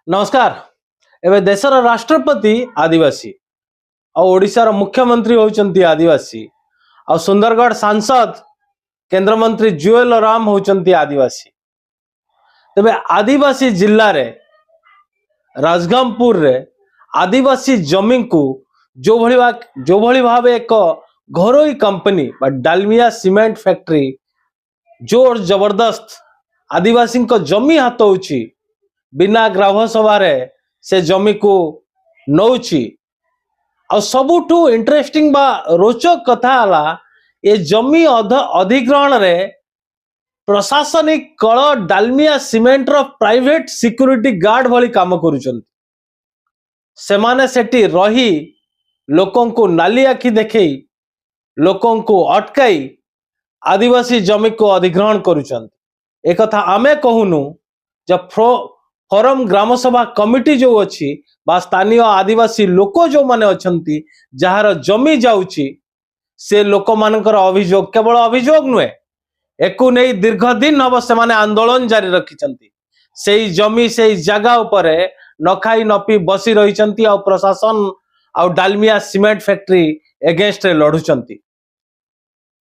नमस्कार। एवं देशर राष्ट्रपति आदिवासी ओडिशार मुख्यमंत्री होचंती आदिवासी सुंदरगढ़ सांसद केंद्रमंत्री जुएल राम होचंती आदिवासी। तेबे आदिवासी जिल्ला रे राजगामपुर रे आदिवासी जमी को जो भली भावे एक घरोई कंपनी डालमिया सीमेंट फैक्ट्री जोर जबरदस्त आदिवासी जमी हाथ होची बिना ग्राम सभा से जमी को नौची। आ सबुठु इंटरेस्टिंग बा रोचक कथा हला ये जमी अधिग्रहण रे प्रशासनिक कल डालमिया सीमेंट रो प्राइवेट सिक्यूरिटी गार्ड भली काम करूचंती। सेमाने सेठी रही लोकों को नाली आखि देखई लोकों को अटकाई आदिवासी जमी को अधिग्रहण करूचंती। एक कथा आमे कहूनु जब फोरम ग्राम सभा कमिटी जो अच्छी बा स्थानीय आदिवासी लोक जो माने अछंती जहार जमी जाउची से लोक मानकर अभियोग केवल अभियोग नुहे एकु नहीं दीर्घ दिन हम से माने आंदोलन जारी रखिचंती। सेई जमी सेई जगह उपरे न खाई न पी बसी रहिचंती आ प्रशासन आ डालमिया सीमेंट फैक्ट्री एगेंस्ट रे लढुचंती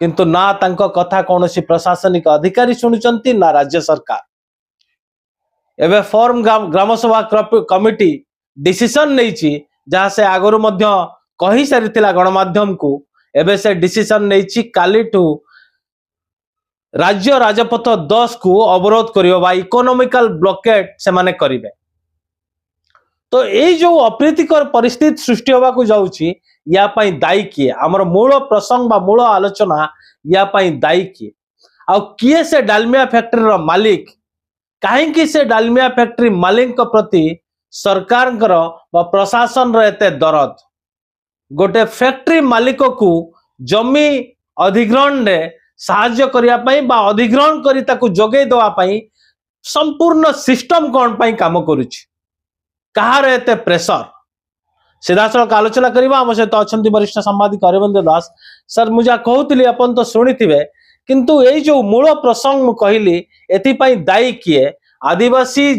किंतु ना तांको कथा कोनोसी प्रशासनिक अधिकारी सुनुचंती ना राज्य सरकार। एवं फॉर्म ग्राम सभा कमिटी डिसीजन नहीं जहाँ से आगुरी कही सारी गणमाध्यम को एवं से डिसीजन नहीं काली राज्य राजपथ 10 को अवरोध करियो इकोनॉमिकल ब्लॉकेट से माने करिवे। तो ये जो अप्रीतिकर परिस्थिति सृष्टि होगा को जाउची या पई दायी किए हमर मूल प्रसंग बा मूल आलोचना या पई दायी किए आ किए से डालमिया फैक्ट्री रो मालिक कहीं से डालमिया फैक्ट्री मालिक प्रति सरकार प्रशासन एते दरद गोटे फैक्ट्री मालिक को जमी अधिग्रहण रे साहाय्य करिया पई बा अधिग्रहण करी ताकू जोगै दवा पई संपूर्ण सिस्टम कोन पई काम करूची कहार एते प्रेशर सीधासलख आलोचना करबा हम सहित अछंती वरिष्ठ संवाददाता अरविंद दास। सर मुझे कहूली अपन तो शुणिथिबे किंतु ये जो मूल प्रसंग मु कहली एथिपाई दायी किए आदिवासी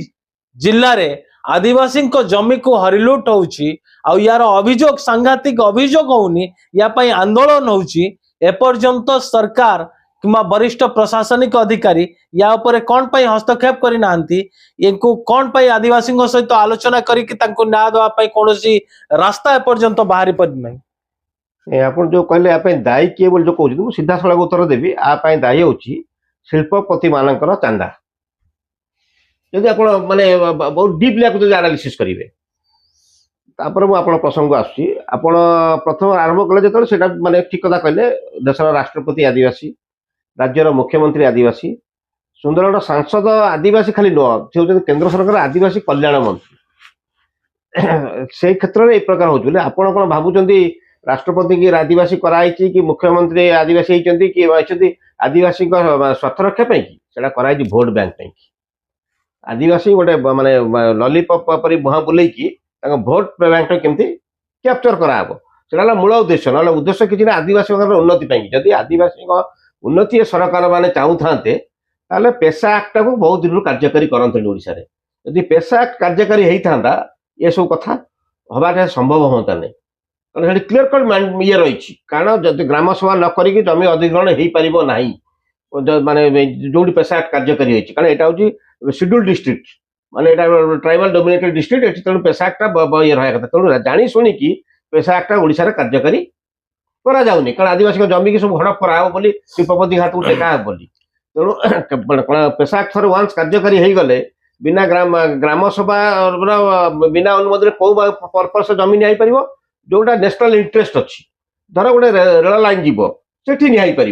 जिल्ला रे आदिवासी को जमी को हरिलुट होउची आ यार अभियोग सांघातिक अभियोग होउनी या पई आंदोलन होउची एपर्यंत सरकार किंबा वरिष्ठ प्रशासनिक अधिकारी या ऊपर कौन पई हस्तक्षेप करि नांती इनको कौन पई आदिवासी सहित आलोचना करी कि तांको न्याय देवा पई कोनोसी रास्ता एपर्यंत बाहरी पड़ नहीं। आप जो कहले आप दायी किए बोल जो कहते सीधा सड़क उत्तर देवी आप दायी होची शिल्पपति मानकर चांदा जदि आप माने बहुत डीपली आपको एनालिसिस करेंगे तापर मुझे प्रसंग आसुची आपण प्रथम आरंभ कले जो सेटा माने ठीक कथा कहले देशर राष्ट्रपति आदिवासी राज्यर मुख्यमंत्री आदिवासी सुंदरगढ़ सांसद आदिवासी खाली नुह से केंद्र सरकार आदिवासी कल्याण मंत्री से क्षेत्र में एक प्रकार हो आपण कौन भावुंट राष्ट्रपति की आदिवासी कराई कि मुख्यमंत्री आदिवासी होती कि आदिवासी स्वार्थ रक्षा कि कराई भोट बैंक आदिवासी गोटे माने लॉलीपॉप पर मुहा बुले भोट बैंक केमती कैप्चर कराब से मूल उद्देश्य ना उद्देश्य किसी आदिवासी उन्नति जदि आदिवासी उन्नति सरकार मैंने चाहू था पेशा एक्ट को बहुत दिन कार्यकारी करते ओडिशा रे यदि पेशा एक्ट कार्यकारी होता ये सब कथा हवा संभव होता नहीं कारण क्लीयर कट ये रही कारण जब ग्राम सभा न करी जमी अधिग्रहण हो पार ना माने जो पेशा एक्ट कार्यकारी होती कारण यहाँ हूँ शेड्यूल डिस्ट्रिक्ट माने ट्राइबल डोमिनेटेड डिस्ट्रिक्ट तेणु पेशा एक्ट ये रहा था तेणु जानी शुणिकी पेशा एक्ट ओडिशा कार्यकारी करा जाउनी कारण आदिवासी जमी की सब हड़प कराव बोली शिल्पपति हाथ टेका बोली तेणु पेशा एक्ट थोड़े वन्स कार्यकारी हो गले बिना ग्राम सभा बिना अनुमति कौ पर्पस जमी नहीं पार जोटा नेशनल इंटरेस्ट अच्छी धर गोटे रेल लाइन जीव से नहीं पार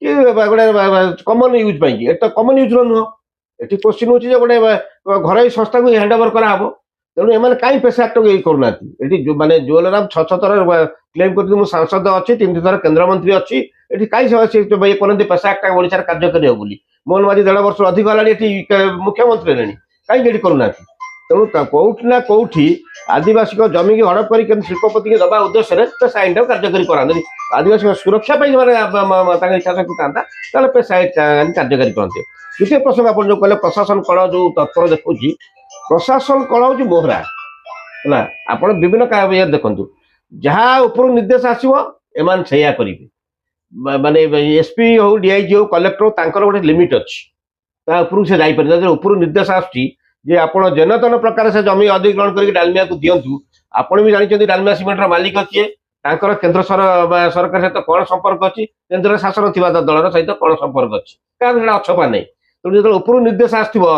कि गोटे कमन यूज पाई तो कमन यूज नुह ये क्वेश्चन हो गोटे घर संस्था को हैंड ओवर कराव तेणु एम कहीं पेशा एक्ट ये करूना ये माने जुएलराम 6 थर क्लेम कर सांसद अच्छी 3 थर केन्द्रमंत्री अच्छी ये कहीं ये कहते पेशा एक्ट ओडिशा कार्यकारी बोली मोहन माझी 1.5 वर्ष अधिक है मुख्यमंत्री रे कहीं ये करूना तेणु कौटी ना कौटी आदिवासी को जमी की हड़प कर शिल्पपति के दबा उद्देश्य पेशा आईन कार्यकारी कराते आदिवासी सुरक्षा इच्छा शक्ति था पेशा कार्यकारी करते। द्वितीय प्रसंग आप जो कहले प्रशासन कल जो तत्पर देखुची प्रशासन कौन हूँ मोहरा है आप विभिन्न देखु जहाँ उपरू निर्देश आसो एम से माने एसपी हो डीआईजी हो कलेक्टर हो तांकर गोटे लिमिट अच्छी ता उपरू से जापर उपरू निर्देश आसुची जे आपण जनतन प्रकार से जमी अधिग्रहण करके डालमिया को दिंतु आपण भी जानते डालमिया सीमेंट मालिक किए तांकर केंद्र सरकार सहित कौन संपर्क अच्छी केंद्र शासन थी दलर सहित कौन संपर्क अच्छी क्या अछपा नहीं तेणु जो उपरू निर्देश आसो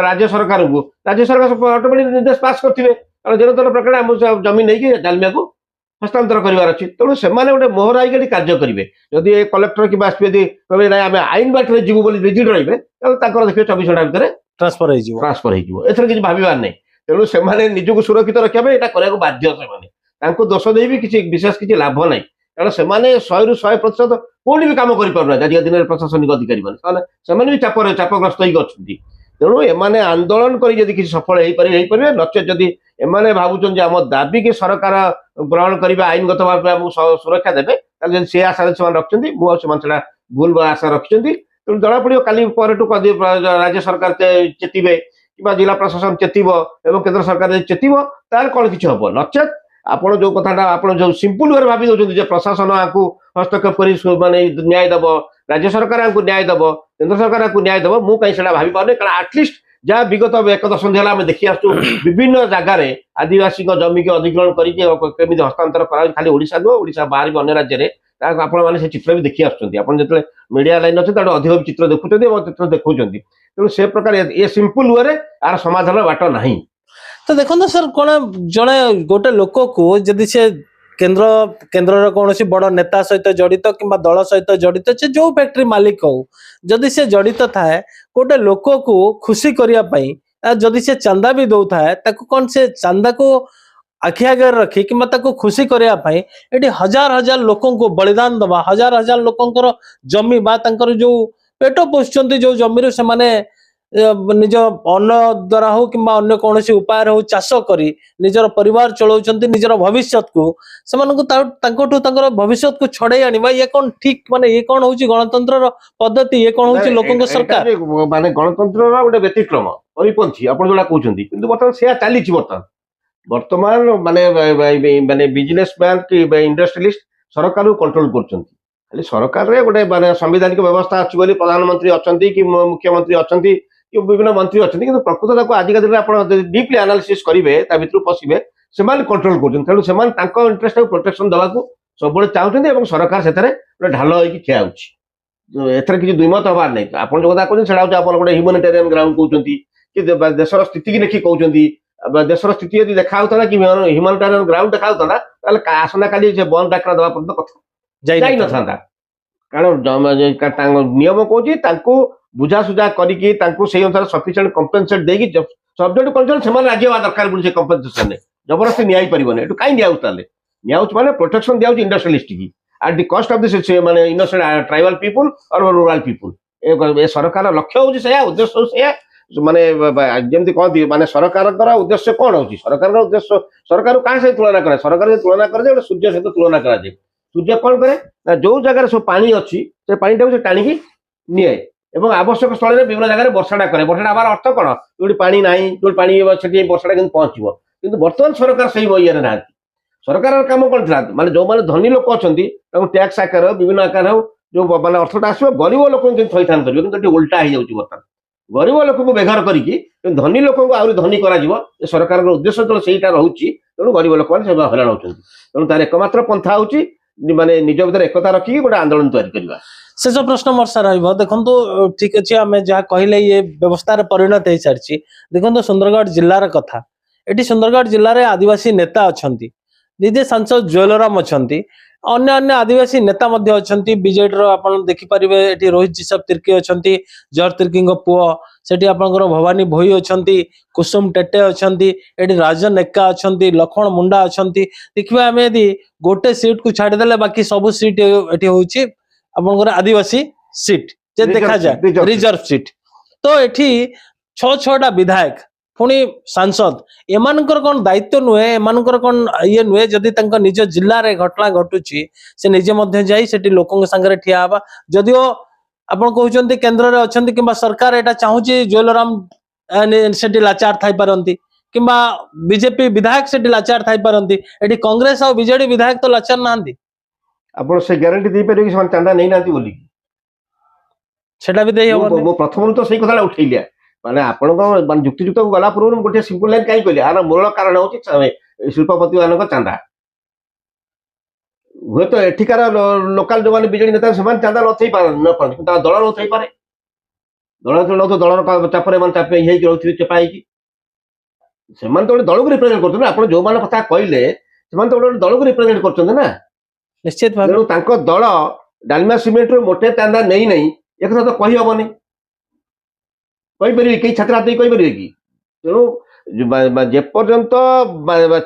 राज्य सरकार को राज्य सरकार ऑटोमेटिक निर्देश पास करेंगे कारण जनतन प्रकार आम जमी नहीं डालमिया को हस्तांतर करार अच्छी तेणु से गोटे मोहर आईक कार्य करेंगे जदि कलेक्टर कि एसपी कहे ना आम आईन बाटर जीव बोली रिजिड रे देखिए 24 घंटा भितर ट्रांसफर हो किसी भावार नहीं तेणु से निजक सुरक्षित रखा यहाँ बाध्य से दोष दे भी किसी विशेष किसी लाभ ना कारण से 100% कौन भी कम कर दिन प्रशासनिक अधिकारी मैंने भी चापग्रस्त होती तेणु एमाने आंदोलन कर सफल हो पारे नचे जदि एमाने भावुं आम दाबी की सरकार ग्रहण करेंगे आईनगत भाव सुरक्षा देवे से आशा रखिंट मुझे भूल आशा रखिंट तेणु जना पड़ो काली राज्य सरकार चेतवे कि जिला प्रशासन चेतव और केंद्र सरकार चेतव तार कौन किसी हम नचेत आपण जो कथा आप जो सिंपल वे भावी दौरान प्रशासन आपको हस्तक्षेप कर माने न्याय दब राज्य सरकार आपको न्याय दब केंद्र सरकार आपको न्याय दब मु कहीं भावी पारे कारण आटलिस्ट जहाँ विगत एक दशंधि है देखी आसु विभिन्न जगार आदिवासी जमी की अधिग्रहण करमी हस्तांतर कर खाली ओडिशा नुह ओडिशा बाहर भी अन्य राज्य में आपण मैंने चित्र भी देखी आसुँच मीडिया लाइन अच्छे अधिक भी चित्र देखुं चित्र देखुं तेणु से प्रकार ये सिंपल वे यार समाधान बाट ना तो देखो सर कौन जड़े गोटे लोक को जदि से केन्द्र कौन बड़ नेता सहित जड़ित कि दल सहित जड़ित से जो फैक्ट्री मालिक हो जदि से जड़ित थाए गोटे लोक को खुशी करने जदि से चांदा भी दौ थाए कौन से चांदा को आखि आगे रखी कि खुशी करने ये हजार हजार लोकों को बलिदान दबा हजार हजार लोकंर जमी बा जो पेट पोषुंट जो जमी से माने निज अन्न द्वारा हो कि अन्य कौन उपाय हो चाष करी निजर परिवार चलाउछंती निजर भविष्य को भविष्य को छड़े आनिबा ये कौन ठीक माने ये कौन होची गणतंत्र पद्धति ये कौन होची लोकंक सरकार माने गणतंत्र गोटे व्यतिक्रम परिपंथी आपण जोड़ा कहउछंती किंतु वर्तमान से चलीछि वर्तमान माने माने बिजनेसमैन कि इंडस्ट्रियलिस्ट सरकार को कंट्रोल करछंती खाली सरकार रे गोटे माने संवैधानिक व्यवस्था अछि बोली प्रधानमंत्री अछंती कि मुख्यमंत्री अछंती कि विभिन्न मंत्री अच्छे कि प्रकृत को आज दिन डीपली एनालिसिस करेंगे भर पशिबे से कंट्रोल कर इंटरेस्ट को प्रोटेक्शन देवा सब चाहते सरकार से ढाल होगी ठिया किसी दुईमत हबार नहीं आप जो कथा कहते हैं गोटे ह्यूमानिटेरियन ग्राउंड कहते कि देशर स्थिति की देखिए कहते देशर स्थिति यदि देखा कि ह्यूमानिटेरियन ग्राउंड देखा आसंता काली बंद डाकरा देवा पर्यटन कथा जाई न था कारण नियम कहूँ बुझासुझा करके अनुसार सफिशिएंट कंपेनसेट देगी सब्जेक्ट कंट्रोल से राज्य हवा दरकार बोली कंपेनसेशन जबरदस्ती निया पारे कहीं निया माने प्रोटेक्शन दिया इंडस्ट्रियलिस्ट की at the cost of this माने इनोसेंट ट्राइबल पीपुल और रूरल पीपुल सरकार लक्ष्य हूँ से उद्देश्य से माने जमी कहती माने सरकार उद्देश्य कौन हो सरकार उद्देश्य सरकार क्या सहित तुलना करे सरकार तुलना करे सूर्य सहित तुलना कराए सूर्य कौन करे जो जगह सब पानी अच्छी से पानी टाणी निए एवं आवश्यक स्थल में विभिन्न जगह वर्षाटा करे वर्षाटा हमार अर्थ कौन जो पानी ना जो पानी से वर्षाटा कि पहुंचो किंतु बर्तमान सरकार से ये ना सरकार कम कौन था माने जो माने धनी लोक अच्छा टैक्स आकार विभिन्न आकार हो जो माने अर्थटा आसो गरीब लोक थैथान कर किंतु उल्टा हो जाऊँगी बर्तमान गरीब लोक को बेघर करके धनी लोक को आहरी धनी कर सरकार उद्देश्य जो सहीटा रोचे तेणु गरीब लोक मैंने हईराण होती तेणु तार एकमात्र पंथा हो माने निज भर एकता रखिकी गोटे आंदोलन तैयारी करवा शेष प्रश्न वर्षा देखो ठीक अच्छे आम जहाँ कहले ये व्यवस्था परिणत हो सारी देखो सुंदरगढ़ जिलार कथा ये सुंदरगढ़ जिले में आदिवासी नेता अच्छा निजे सांसद ज्वेलराम अच्छा अन्य अन्य आदिवासी नेता अच्छा बीजेडी आप देखिपारे ये रोहित जिसब तिर्की अच्छा जर तिर्की पुओ से भवानी भोई अच्छा कुसुम टेटे अच्छा ये राजन एक्का अच्छा लक्ष्मण मुंडा अच्छा देखिए आम यदि गोटे सीट को छाड़देले बाकी सब सीट ये हूँ आपंकर आदिवासी सीट जे देखा जाए रिजर्व सीट तो ये 6-6टा विधायक पुणी सांसद एमानकर कौन दायित्व नुहे एमानकर कौन ये नुहे जदि निज जिले में घटना घटुची से निजे मध्य जाई सेठी लोकों संगे ठिया हवा जदिओ आपण कहउचंती केंद्र रे अछंती किबा सरकार एटा चाहूची ज्वेलराम सेठी लाचार थाई पारंती किंबा बीजेपी विधायक सेठी लाचार थाई पारंती एठी कांग्रेस और बीजेडी विधायक तो लाचार नांदी आपण से ग्यारंटी दे पारे कि से चांदा नहीं नांती बोली सेटा भी देई हबो मो प्रथम तो सही कथा उठैलिया माने आपण को युक्तियुक्त को गला पूर्व गोटे सिंपल लाइन काई कहली आर मूल कारण होची शिल्पपति मानक चांदा हुए तो एठिकार लोकल जो माने बीजेडी नेता से चांदा न थई पारे न पारे किंतु दल न थई पारे दल तो दलर चापरे मान चापे हे रहउथि चपाई की सेमान तो दल को रिप्रेजेंट करछन आपण जो मान कथा कहले सेमान तो दल को रिप्रेजेंट करछन ना निश्चित भाव तेणु तांको दल डालमिया सिमेंट रो मोटे चांदा नहीं नहीं एक तो कही हबनी कही परिबे कई छात्र आते कही परिबे कि तेणु जे पर्यंत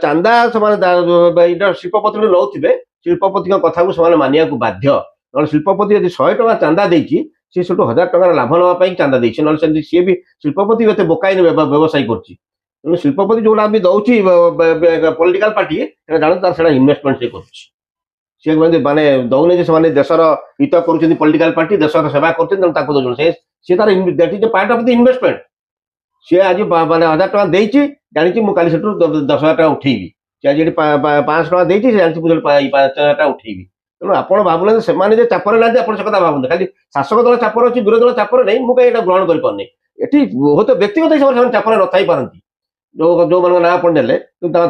चांदा से शिल्पपति नौथिबे शिल्पपति कथा को से मानिया को बाध्य न शिल्पपति यदि 100 टका चांदा देछि सी सेठू 1000 टका लाभ नवा चांदा देछि न सी भी शिल्पपति एते बोकाई व्यवसाय करछि तेणु शिल्पपति जो भी दौची पॉलिटिकल पार्टी जान तार से इन्वेस्टमेंट से करछि सी माने दौने जे से देशर हित करुछन्ति पॉलिटिकल पार्टी देशर सेवा करछन्ति ताको दौन से तार that is part of the investment सी आज माने 1000 टका देछि जानि मु काली सेठू 10,000 टका उठेबी सी आज 500 टका देछि जानि मु 5,000 टका उठेबी तेणु आपण भाबुना से माने जे चापर लादे आपण से कथा भाबुना खाली शासक दल चापर अछि विरोधी दल चापर नै मु एटा ग्रहण कर पारनी एठी हो तो व्यक्तिगत हिसाब से चापर न थाई पारंती जो मन ना पड़े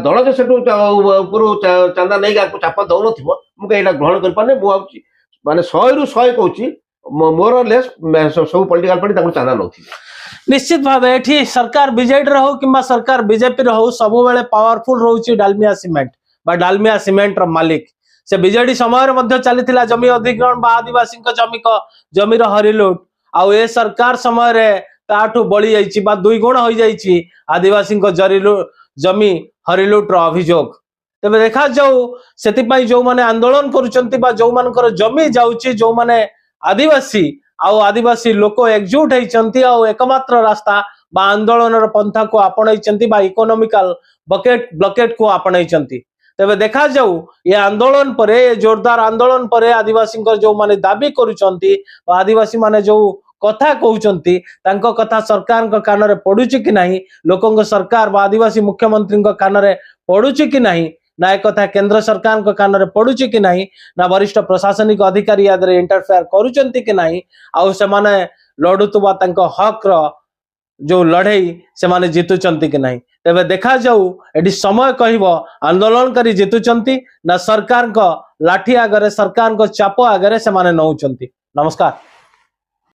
दल जो सेठू चांदा नहीं आपको चाप दौन थी मुझे ग्रहण कर पारे मुझे माने 100 रु 100 कहूँ मोर लेस सब पॉलिटिकल पार्टी चांदा नौ निश्चित भाव एठी सरकार बीजेडी हो कि सरकार बीजेपी हो सब बेले पावरफुल रोची डालमिया सिमेंट बा डालमिया सिमेंट रो मालिक से बीजेडी समय चली जमी अधिग्रहण बा आदिवासी जमीर हरिलुट आउ ए सरकार समय ताठू बड़ी जाइछि बा 2 गुण हो जाइछि आदिवासी जमी हरिलुट रो अभियोग तबे देखा जाऊ सेति जो माने आंदोलन करूचंती बा जो मानकर जमी जाउछि जो माने आदिवासी आउ आदिवासी लोक एकजुट होइचंती आउ एकमात्र रास्ता बा आंदोलन रो पंथा को आपणाइचंती बा इकोनॉमिकल ब्लॉकेट को आपणाइचंती तबे देखा जाऊ ये आंदोलन परे जोरदार आंदोलन परे आदिवासी जो माने दाबी करूचंती आदिवासी माने जो कथा कहउचंती तांको कथा सरकार को कान रे पडुची कि नाही लोकंग सरकार बा आदिवासी मुख्यमंत्री को कान रे पडुची कि नाही ना एक कथा केंद्र सरकार को कान रे पडुची कि नाही ना वरिष्ठ प्रशासनिक अधिकारी याद रे इंटरफेयर करूचंती कि नाही आउ से माने लडुतबा तांको हक रो जो लड़ाई से माने जीतुचंती कि नाही तबे देखा जाऊ एडी समय कहबो आंदोलन करी जीतुचंती ना सरकार को लाठी आगरे सरकार को चाप आगरे से माने नउचंती। नमस्कार।